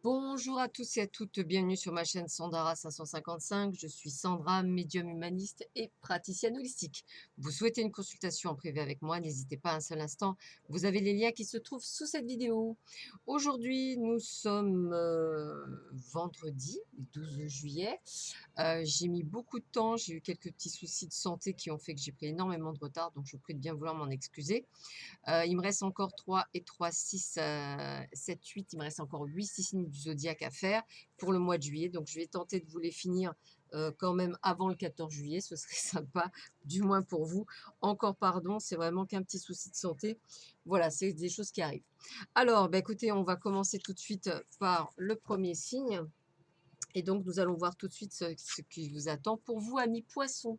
Bonjour à tous et à toutes, bienvenue sur ma chaîne Sandara 555. Je suis Sandra, médium humaniste et praticienne holistique. Vous souhaitez une consultation en privé avec moi, n'hésitez pas un seul instant. Vous avez les liens qui se trouvent sous cette vidéo. Aujourd'hui, nous sommes vendredi 12 juillet. J'ai mis beaucoup de temps, j'ai eu quelques petits soucis de santé qui ont fait que j'ai pris énormément de retard, donc je vous prie de bien vouloir m'en excuser. Il me reste encore 3 et 3, 6, 7, 8. Il me reste encore 8 signes du zodiaque à faire pour le mois de juillet. Donc, je vais tenter de vous les finir quand même avant le 14 juillet. Ce serait sympa, du moins pour vous. Encore pardon, c'est vraiment qu'un petit souci de santé. Voilà, c'est des choses qui arrivent. Alors, bah, écoutez, on va commencer tout de suite par le premier signe. Et donc, nous allons voir tout de suite ce qui vous attend pour vous, amis poissons.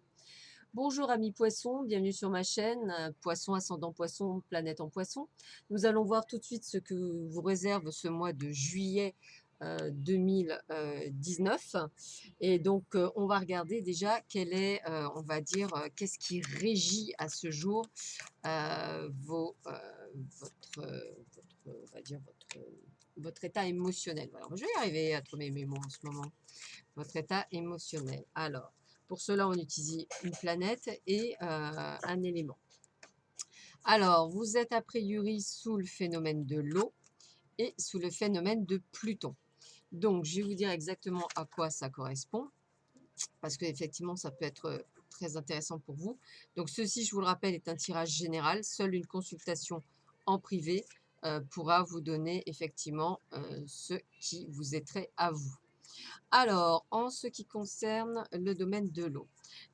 Bonjour amis poissons, bienvenue sur ma chaîne, Poisson ascendant poisson, planète en poisson. Nous allons voir tout de suite ce que vous réserve ce mois de juillet 2019. Et donc on va regarder déjà quel est, on va dire, qu'est-ce qui régit à ce jour on va dire votre état émotionnel. Voilà, je vais y arriver à trouver mes mots en ce moment. Votre état émotionnel. Alors, pour cela, on utilise une planète et un élément. Alors, vous êtes a priori sous le phénomène de l'eau et sous le phénomène de Pluton. Donc, je vais vous dire exactement à quoi ça correspond, parce qu'effectivement, ça peut être très intéressant pour vous. Donc, ceci, je vous le rappelle, est un tirage général. Seule une consultation en privé pourra vous donner effectivement ce qui vous est trait à vous. Alors, en ce qui concerne le domaine de l'eau,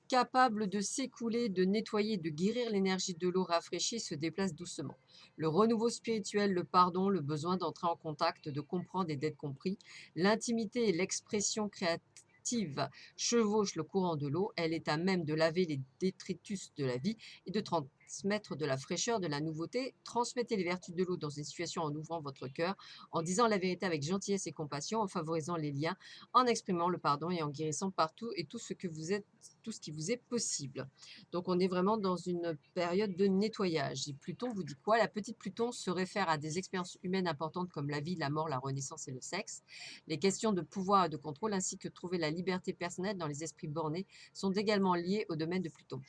capable de s'écouler, de nettoyer, de guérir l'énergie de l'eau rafraîchie se déplace doucement. Le renouveau spirituel, le pardon, le besoin d'entrer en contact, de comprendre et d'être compris, l'intimité et l'expression créative chevauchent le courant de l'eau. Elle est à même de laver les détritus de la vie et de transmettre de la fraîcheur, de la nouveauté. Transmettez les vertus de l'eau dans une situation en ouvrant votre cœur, en disant la vérité avec gentillesse et compassion, en favorisant les liens, en exprimant le pardon et en guérissant partout et tout ce que vous êtes, tout ce qui vous est possible. Donc on est vraiment dans une période de nettoyage. Et Pluton vous dit quoi? La petite Pluton se réfère à des expériences humaines importantes comme la vie, la mort, la renaissance et le sexe. Les questions de pouvoir et de contrôle ainsi que trouver la liberté personnelle dans les esprits bornés sont également liées au domaine de Pluton.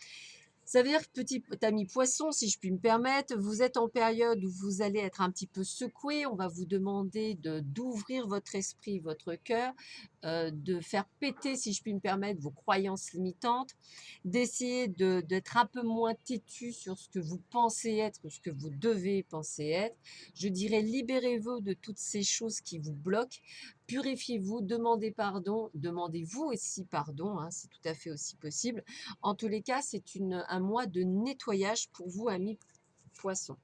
Ça veut dire que petit ami poisson, si je puis me permettre, vous êtes en période où vous allez être un petit peu secoué. On va vous demander d'ouvrir votre esprit, votre cœur, de faire péter, si je puis me permettre, vos croyances limitantes, d'essayer d'être un peu moins têtu sur ce que vous pensez être ou ce que vous devez penser être. Je dirais libérez-vous de toutes ces choses qui vous bloquent. Purifiez-vous, demandez pardon, demandez-vous aussi pardon, hein, c'est tout à fait aussi possible. En tous les cas, c'est un mois de nettoyage pour vous, amis poissons.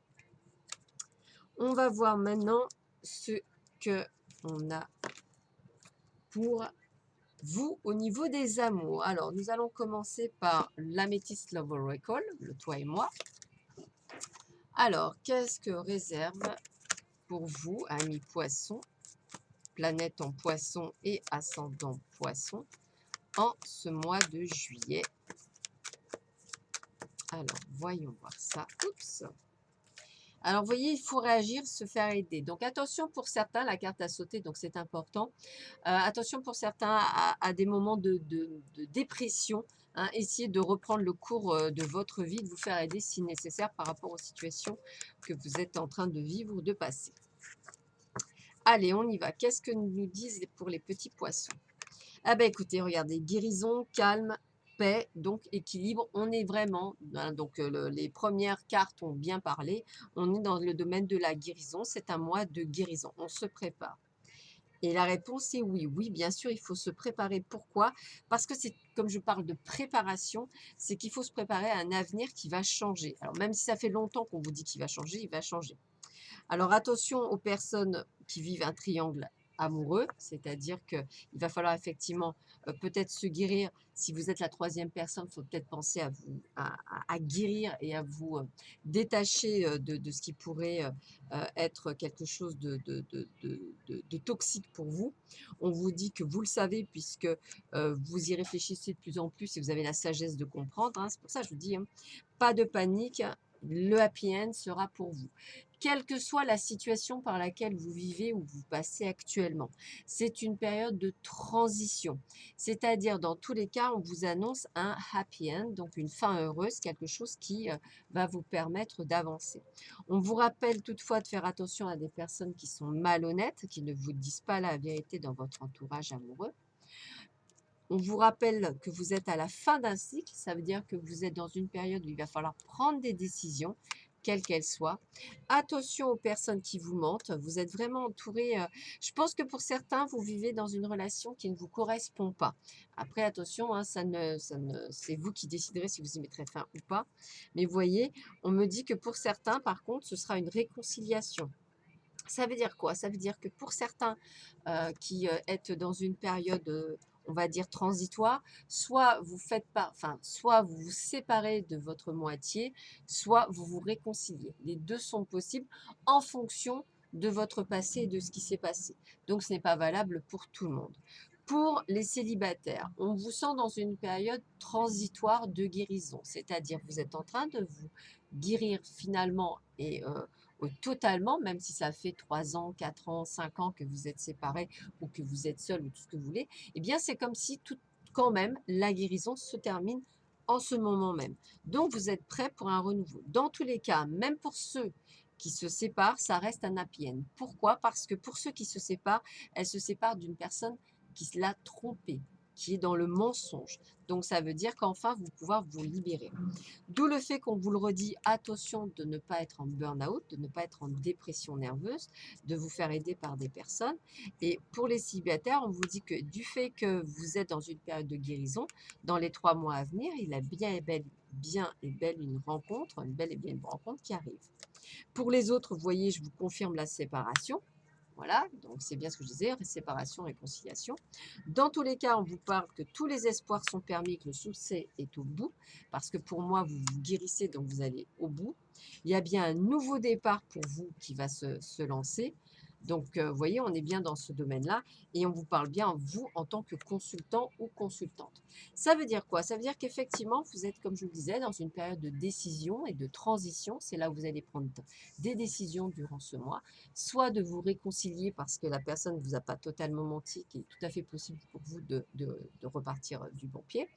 On va voir maintenant ce que on a pour vous au niveau des amours. Alors, nous allons commencer par l'Amethyst Love Oracle, le toi et moi. Alors, qu'est-ce que réserve pour vous, amis poissons, planète en poisson et ascendant poisson, en ce mois de juillet? Alors, voyons voir ça. Oups. Alors, vous voyez, il faut réagir, se faire aider. Donc, attention pour certains, la carte a sauté, donc c'est important. Attention pour certains à des moments de dépression. Hein, essayez de reprendre le cours de votre vie, de vous faire aider si nécessaire par rapport aux situations que vous êtes en train de vivre ou de passer. Allez, on y va. Qu'est-ce que nous disent pour les petits poissons? Ah ben écoutez, regardez, guérison, calme, paix, donc équilibre. On est vraiment, hein, donc les premières cartes ont bien parlé. On est dans le domaine de la guérison. C'est un mois de guérison. On se prépare. Et la réponse est oui. Oui, bien sûr, il faut se préparer. Pourquoi? Parce que c'est, comme je parle de préparation, c'est qu'il faut se préparer à un avenir qui va changer. Alors, même si ça fait longtemps qu'on vous dit qu'il va changer, il va changer. Alors attention aux personnes qui vivent un triangle amoureux, c'est-à-dire qu'il va falloir effectivement peut-être se guérir. Si vous êtes la troisième personne, il faut peut-être penser à vous à guérir et à vous détacher de ce qui pourrait être quelque chose de toxique pour vous. On vous dit que vous le savez puisque vous y réfléchissez de plus en plus et vous avez la sagesse de comprendre. Hein. C'est pour ça que je vous dis, hein, pas de panique. Le happy end sera pour vous. Quelle que soit la situation par laquelle vous vivez ou vous passez actuellement, c'est une période de transition. C'est-à-dire, dans tous les cas, on vous annonce un happy end, donc une fin heureuse, quelque chose qui va vous permettre d'avancer. On vous rappelle toutefois de faire attention à des personnes qui sont malhonnêtes, qui ne vous disent pas la vérité dans votre entourage amoureux. On vous rappelle que vous êtes à la fin d'un cycle, ça veut dire que vous êtes dans une période où il va falloir prendre des décisions, quelles qu'elles soient. Attention aux personnes qui vous mentent, vous êtes vraiment entouré. Je pense que pour certains, vous vivez dans une relation qui ne vous correspond pas. Après, attention, hein, c'est vous qui déciderez si vous y mettrez fin ou pas. Mais vous voyez, on me dit que pour certains, par contre, ce sera une réconciliation. Ça veut dire quoi? Ça veut dire que pour certains qui êtes dans une période, on va dire transitoire, soit vous faites pas, enfin, soit vous vous séparez de votre moitié, soit vous vous réconciliez. Les deux sont possibles en fonction de votre passé et de ce qui s'est passé. Donc, ce n'est pas valable pour tout le monde. Pour les célibataires, on vous sent dans une période transitoire de guérison, c'est-à-dire vous êtes en train de vous guérir finalement et totalement, même si ça fait 3 ans, 4 ans, 5 ans que vous êtes séparés ou que vous êtes seul ou tout ce que vous voulez, eh bien c'est comme si tout, quand même la guérison se termine en ce moment même. Donc vous êtes prêt pour un renouveau. Dans tous les cas, même pour ceux qui se séparent, ça reste un happy end. Pourquoi? Parce que pour ceux qui se séparent, elles se séparent d'une personne qui l'a trompé, qui est dans le mensonge. Donc ça veut dire qu'enfin vous pouvez vous libérer. D'où le fait qu'on vous le redit, attention de ne pas être en burn-out, de ne pas être en dépression nerveuse, de vous faire aider par des personnes. Et pour les célibataires, on vous dit que du fait que vous êtes dans une période de guérison, dans les 3 mois à venir, il a bien et belle une rencontre, une belle et bien une rencontre qui arrive. Pour les autres, vous voyez, je vous confirme la séparation. Voilà, donc c'est bien ce que je disais, séparation, réconciliation. Dans tous les cas, on vous parle que tous les espoirs sont permis, que le succès est au bout, parce que pour moi, vous vous guérissez, donc vous allez au bout. Il y a bien un nouveau départ pour vous qui va se lancer. Donc, vous voyez, on est bien dans ce domaine-là et on vous parle bien, vous, en tant que consultant ou consultante. Ça veut dire quoi? Ça veut dire qu'effectivement, vous êtes, comme je vous le disais, dans une période de décision et de transition. C'est là où vous allez prendre des décisions durant ce mois, soit de vous réconcilier parce que la personne ne vous a pas totalement menti, qui est tout à fait possible pour vous de repartir du bon pied,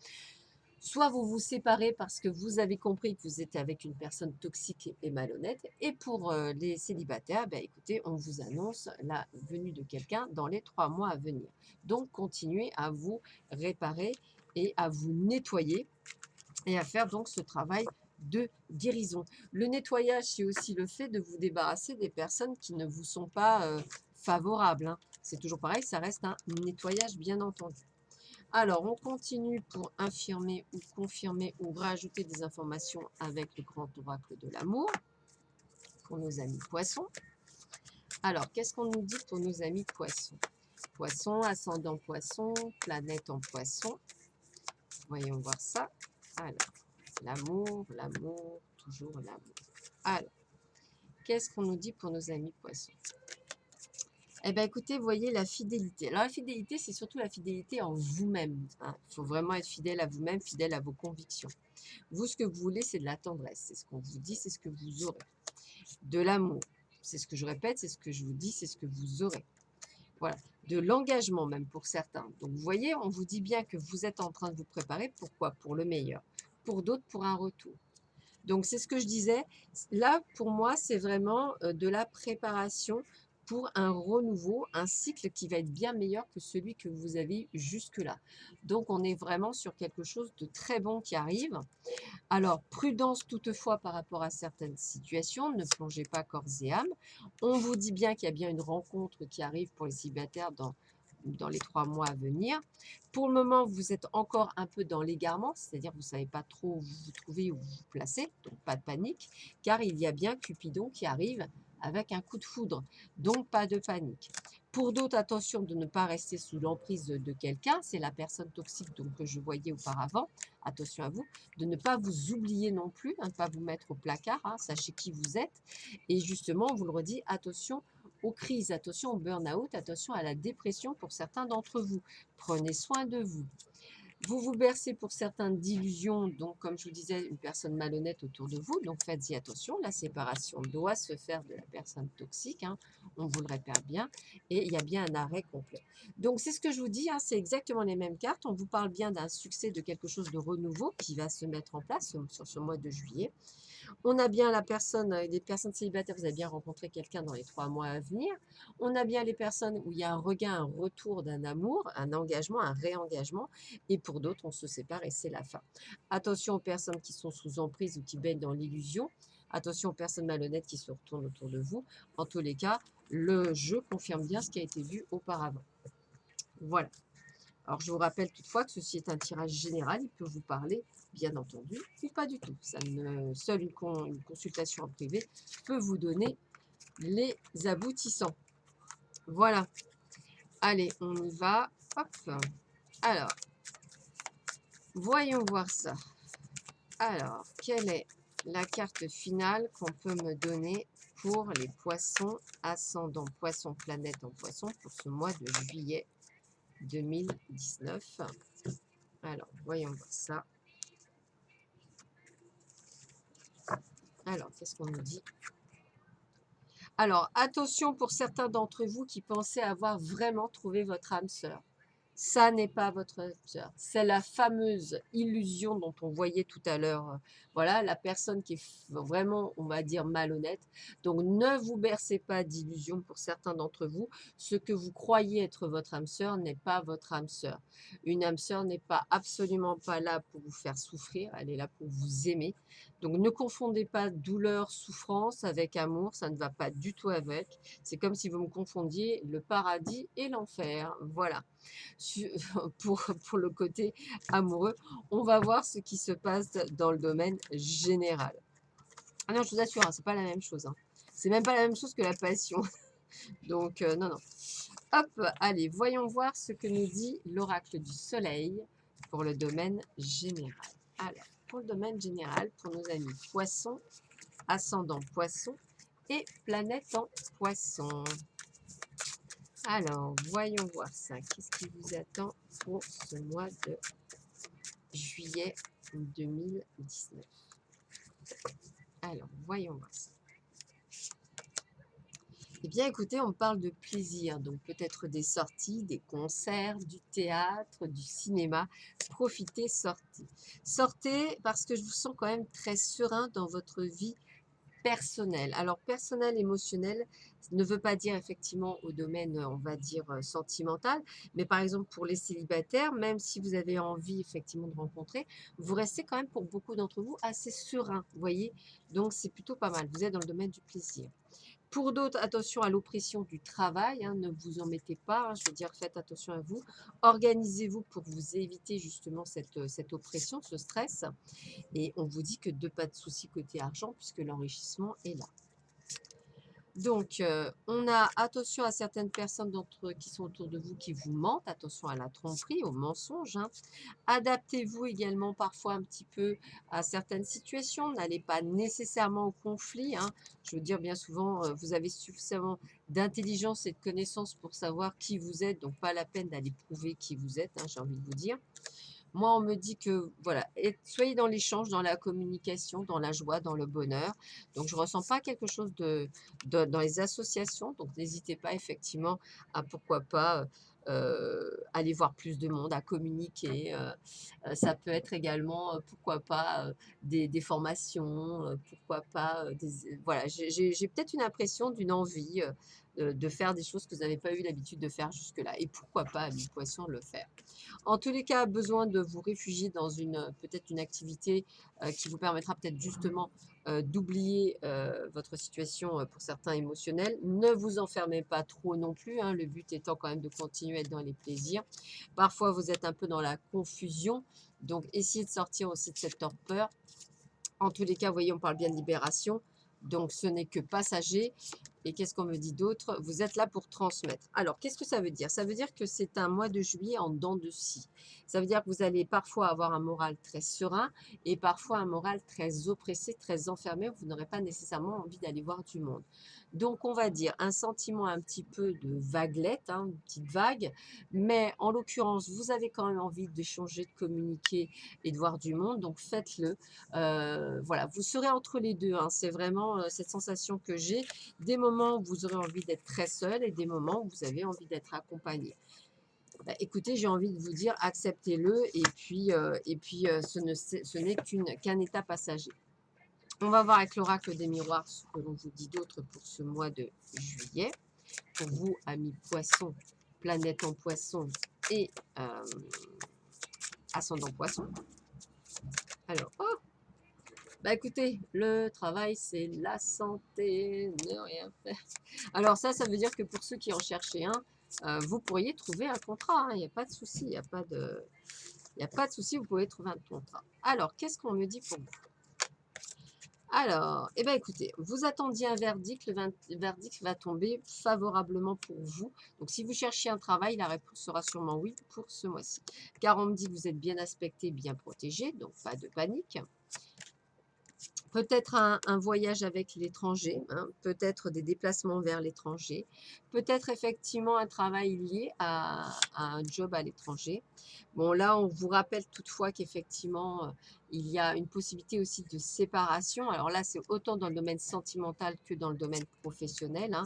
soit vous vous séparez parce que vous avez compris que vous êtes avec une personne toxique et malhonnête. Et pour les célibataires, ben, écoutez, on vous annonce la venue de quelqu'un dans les 3 mois à venir. Donc, continuez à vous réparer et à vous nettoyer et à faire donc ce travail de guérison. Le nettoyage, c'est aussi le fait de vous débarrasser des personnes qui ne vous sont pas favorables, hein. C'est toujours pareil, ça reste un nettoyage, bien entendu. Alors, on continue pour infirmer ou confirmer ou rajouter des informations avec le grand oracle de l'amour pour nos amis poissons. Alors, qu'est-ce qu'on nous dit pour nos amis poissons? Poisson, ascendant poisson, planète en poisson. Voyons voir ça. Alors, l'amour, toujours l'amour. Alors, qu'est-ce qu'on nous dit pour nos amis poissons? Eh bien, écoutez, vous voyez la fidélité. Alors, la fidélité, c'est surtout la fidélité en vous-même, hein. Il faut vraiment être fidèle à vous-même, fidèle à vos convictions. Vous, ce que vous voulez, c'est de la tendresse. C'est ce qu'on vous dit, c'est ce que vous aurez. De l'amour. C'est ce que je répète, c'est ce que je vous dis, c'est ce que vous aurez. Voilà. De l'engagement même pour certains. Donc, vous voyez, on vous dit bien que vous êtes en train de vous préparer. Pourquoi? Pour le meilleur. Pour d'autres, pour un retour. Donc, c'est ce que je disais. Là, pour moi, c'est vraiment de la préparation pour un renouveau, un cycle qui va être bien meilleur que celui que vous avez eu jusque-là. Donc, on est vraiment sur quelque chose de très bon qui arrive. Alors, prudence toutefois par rapport à certaines situations, ne plongez pas corps et âme. On vous dit bien qu'il y a bien une rencontre qui arrive pour les célibataires dans les 3 mois à venir. Pour le moment, vous êtes encore un peu dans l'égarement, c'est-à-dire vous ne savez pas trop où vous vous trouvez, où vous vous placez, donc pas de panique, car il y a bien Cupidon qui arrive avec un coup de foudre, donc pas de panique. Pour d'autres, attention de ne pas rester sous l'emprise de quelqu'un, c'est la personne toxique donc, que je voyais auparavant, attention à vous, de ne pas vous oublier non plus, hein, de ne pas vous mettre au placard, hein, sachez qui vous êtes, et justement, on vous le redit, attention aux crises, attention au burn-out, attention à la dépression pour certains d'entre vous. Prenez soin de vous. Vous vous bercez pour certains d'illusions, donc comme je vous disais, une personne malhonnête autour de vous, donc faites-y attention, la séparation doit se faire de la personne toxique, hein, on vous le répète bien, et il y a bien un arrêt complet. Donc c'est ce que je vous dis, hein, c'est exactement les mêmes cartes, on vous parle bien d'un succès, de quelque chose de renouveau qui va se mettre en place sur ce mois de juillet. On a bien la personne, des personnes célibataires, vous avez bien rencontré quelqu'un dans les 3 mois à venir. On a bien les personnes où il y a un regain, un retour d'un amour, un engagement, un réengagement. Et pour d'autres, on se sépare et c'est la fin. Attention aux personnes qui sont sous emprise ou qui baignent dans l'illusion. Attention aux personnes malhonnêtes qui se retournent autour de vous. En tous les cas, le jeu confirme bien ce qui a été vu auparavant. Voilà. Alors, je vous rappelle toutefois que ceci est un tirage général. Il peut vous parler, bien entendu, ou pas du tout. Seule une consultation en privé peut vous donner les aboutissants. Voilà. Allez, on y va. Hop. Alors, voyons voir ça. Alors, quelle est la carte finale qu'on peut me donner pour les poissons, ascendant poisson, planète en poisson, pour ce mois de juillet 2019. Alors, voyons voir ça. Alors, qu'est-ce qu'on nous dit? Alors, attention pour certains d'entre vous qui pensaient avoir vraiment trouvé votre âme sœur. Ça n'est pas votre âme sœur. C'est la fameuse illusion dont on voyait tout à l'heure. Voilà, la personne qui est vraiment, on va dire, malhonnête. Donc, ne vous bercez pas d'illusions pour certains d'entre vous. Ce que vous croyez être votre âme sœur n'est pas votre âme sœur. Une âme sœur n'est pas absolument pas là pour vous faire souffrir. Elle est là pour vous aimer. Donc, ne confondez pas douleur, souffrance avec amour. Ça ne va pas du tout avec. C'est comme si vous me confondiez le paradis et l'enfer. Voilà. Pour le côté amoureux, on va voir ce qui se passe dans le domaine général. Ah non, je vous assure, hein, c'est pas la même chose. Hein. C'est même pas la même chose que la passion. Donc, non, non. Hop, allez, voyons voir ce que nous dit l'oracle du soleil pour le domaine général. Alors, pour le domaine général, pour nos amis poissons, ascendant poisson et planète en poisson. Alors, voyons voir ça. Qu'est-ce qui vous attend pour ce mois de juillet 2019? Alors, voyons voir ça. Eh bien, écoutez, on parle de plaisir, donc peut-être des sorties, des concerts, du théâtre, du cinéma. Profitez, sortez. Sortez parce que je vous sens quand même très serein dans votre vie personnel. Alors, personnel, émotionnel ne veut pas dire effectivement au domaine, on va dire, sentimental, mais par exemple pour les célibataires, même si vous avez envie effectivement de rencontrer, vous restez quand même pour beaucoup d'entre vous assez serein, vous voyez? Donc, c'est plutôt pas mal. Vous êtes dans le domaine du plaisir. Pour d'autres, attention à l'oppression du travail, hein, ne vous en mettez pas, hein, je veux dire, faites attention à vous. Organisez-vous pour vous éviter justement cette oppression, ce stress. Et on vous dit que pas de soucis côté argent puisque l'enrichissement est là. Donc, on a attention à certaines personnes qui sont autour de vous qui vous mentent. Attention à la tromperie, au mensonge. Hein. Adaptez-vous également parfois un petit peu à certaines situations. N'allez pas nécessairement au conflit. Hein. Je veux dire, bien souvent, vous avez suffisamment d'intelligence et de connaissances pour savoir qui vous êtes. Donc, pas la peine d'aller prouver qui vous êtes, hein, j'ai envie de vous dire. Moi, on me dit que, voilà, soyez dans l'échange, dans la communication, dans la joie, dans le bonheur. Donc, je ne ressens pas quelque chose dans les associations. Donc, n'hésitez pas effectivement à, pourquoi pas, aller voir plus de monde, à communiquer. Ça peut être également, pourquoi pas, des formations, pourquoi pas, voilà, j'ai peut-être une impression d'une envie de faire des choses que vous n'avez pas eu l'habitude de faire jusque-là. Et pourquoi pas, à mi-poisson, le faire. En tous les cas, besoin de vous réfugier dans peut-être une activité qui vous permettra peut-être justement d'oublier votre situation pour certains émotionnels. Ne vous enfermez pas trop non plus, hein, le but étant quand même de continuer à être dans les plaisirs. Parfois, vous êtes un peu dans la confusion, donc essayez de sortir aussi de cette torpeur. En tous les cas, vous voyez, on parle bien de libération, donc ce n'est que passager. Et qu'est-ce qu'on me dit d'autre? Vous êtes là pour transmettre. Alors, qu'est-ce que ça veut dire? Ça veut dire que c'est un mois de juillet en dents de scie. Ça veut dire que vous allez parfois avoir un moral très serein et parfois un moral très oppressé, très enfermé. Vous n'aurez pas nécessairement envie d'aller voir du monde. Donc, on va dire un sentiment un petit peu de vaguelette, hein, une petite vague. Mais en l'occurrence, vous avez quand même envie d'échanger, de communiquer et de voir du monde. Donc, faites-le. Voilà, vous serez entre les deux, hein. C'est vraiment cette sensation que j'ai. Des moments où vous aurez envie d'être très seul et des moments où vous avez envie d'être accompagné. Bah, écoutez, j'ai envie de vous dire, acceptez-le ce n'est qu'un état passager. On va voir avec l'oracle des miroirs ce que l'on vous dit d'autre pour ce mois de juillet. Pour vous, amis poissons, planète en poisson et ascendant poisson. Alors, oh, bah écoutez, le travail, c'est la santé, ne rien faire. Alors ça veut dire que pour ceux qui en cherchaient un, vous pourriez trouver un contrat, hein, il n'y a pas de souci, il y a pas de souci, vous pouvez trouver un contrat. Alors, qu'est-ce qu'on me dit pour vous? Alors, eh bien écoutez, vous attendiez un verdict, verdict va tomber favorablement pour vous. Donc si vous cherchez un travail, la réponse sera sûrement oui pour ce mois-ci. Car on me dit que vous êtes bien aspecté, bien protégé, donc pas de panique. Peut-être un voyage avec l'étranger, hein, peut-être des déplacements vers l'étranger, peut-être effectivement un travail lié à un job à l'étranger. Bon, là, on vous rappelle toutefois qu'effectivement, il y a une possibilité aussi de séparation. Alors là, c'est autant dans le domaine sentimental que dans le domaine professionnel, hein,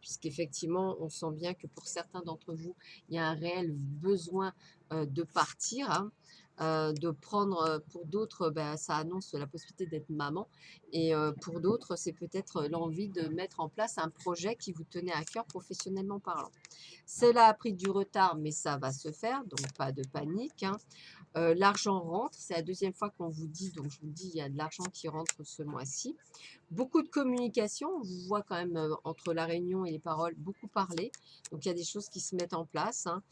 puisqu'effectivement, on sent bien que pour certains d'entre vous, il y a un réel besoin de partir, hein. De prendre, pour d'autres, bah, ça annonce la possibilité d'être maman et pour d'autres, c'est peut-être l'envie de mettre en place un projet qui vous tenait à cœur professionnellement parlant. Cela a pris du retard, mais ça va se faire, donc pas de panique, hein. L'argent rentre, c'est la deuxième fois qu'on vous dit, donc je vous dis, il y a de l'argent qui rentre ce mois-ci. Beaucoup de communication, on vous voit quand même entre la réunion et les paroles, beaucoup parler. Donc il y a des choses qui se mettent en place, hein.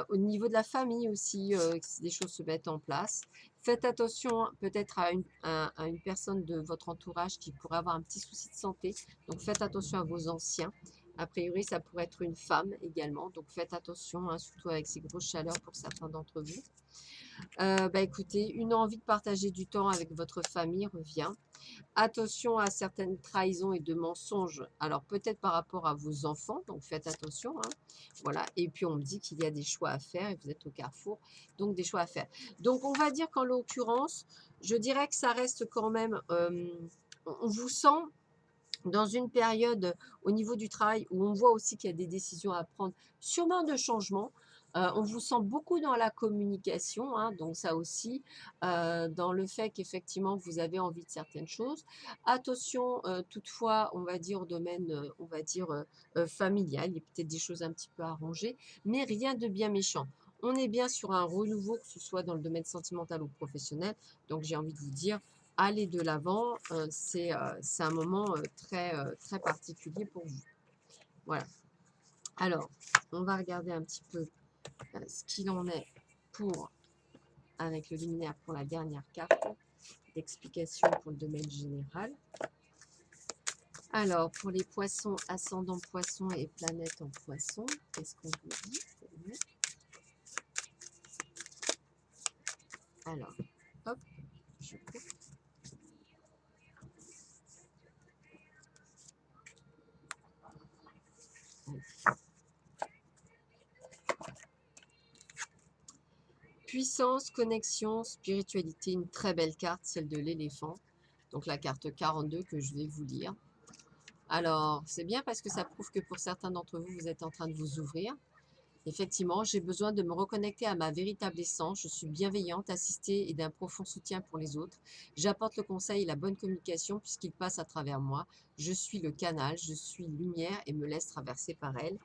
Au niveau de la famille aussi, des choses se mettent en place. Faites attention peut-être à une personne de votre entourage qui pourrait avoir un petit souci de santé. Donc faites attention à vos anciens. A priori, ça pourrait être une femme également. Donc faites attention, hein, surtout avec ces grosses chaleurs pour certains d'entre vous. Bah écoutez, une envie de partager du temps avec votre famille revient. Attention à certaines trahisons et de mensonges. Alors peut-être par rapport à vos enfants, donc faites attention, hein. Voilà. Et puis on me dit qu'il y a des choix à faire et vous êtes au carrefour, donc des choix à faire. Donc on va dire qu'en l'occurrence, je dirais que ça reste quand même, on vous sent dans une période au niveau du travail où on voit aussi qu'il y a des décisions à prendre, sûrement de changement. On vous sent beaucoup dans la communication, hein, donc ça aussi, dans le fait qu'effectivement vous avez envie de certaines choses. Attention, toutefois, on va dire au domaine, on va dire familial, il y a peut-être des choses un petit peu arrangées, mais rien de bien méchant. On est bien sur un renouveau, que ce soit dans le domaine sentimental ou professionnel. Donc j'ai envie de vous dire, allez de l'avant, c'est un moment très particulier pour vous. Voilà. Alors, on va regarder un petit peu ce qu'il en est pour, avec le luminaire pour la dernière carte d'explication pour le domaine général. Alors, pour les poissons, ascendant poisson et planète en poisson, qu'est-ce qu'on vous dit? Alors, hop, je coupe. Puissance, connexion, spiritualité, une très belle carte, celle de l'éléphant. Donc la carte 42 que je vais vous lire. Alors, c'est bien parce que ça prouve que pour certains d'entre vous, vous êtes en train de vous ouvrir. Effectivement, j'ai besoin de me reconnecter à ma véritable essence. Je suis bienveillante, assistée et d'un profond soutien pour les autres. J'apporte le conseil et la bonne communication puisqu'il passe à travers moi. Je suis le canal, je suis lumière et me laisse traverser par elle.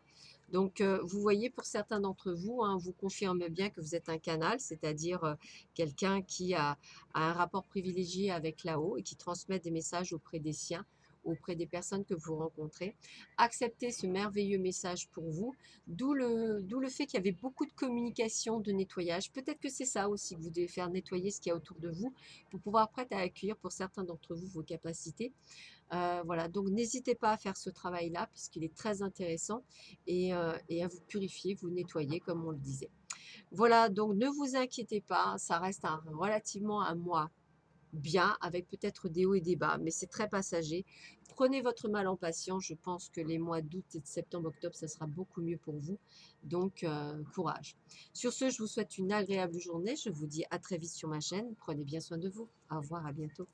Donc, vous voyez, pour certains d'entre vous, hein, vous confirmez bien que vous êtes un canal, c'est-à-dire quelqu'un qui a un rapport privilégié avec là-haut et qui transmet des messages auprès des siens, auprès des personnes que vous rencontrez. Acceptez ce merveilleux message pour vous, d'où le fait qu'il y avait beaucoup de communication, de nettoyage. Peut-être que c'est ça aussi que vous devez faire nettoyer ce qu'il y a autour de vous pour pouvoir prête à accueillir pour certains d'entre vous vos capacités. Voilà, donc n'hésitez pas à faire ce travail-là puisqu'il est très intéressant et à vous purifier, vous nettoyer comme on le disait. Voilà, donc ne vous inquiétez pas, ça reste relativement un mois bien, avec peut-être des hauts et des bas, mais c'est très passager. Prenez votre mal en patience, je pense que les mois d'août et de septembre, octobre, ça sera beaucoup mieux pour vous. Donc, courage. Sur ce, je vous souhaite une agréable journée. Je vous dis à très vite sur ma chaîne. Prenez bien soin de vous. Au revoir, à bientôt.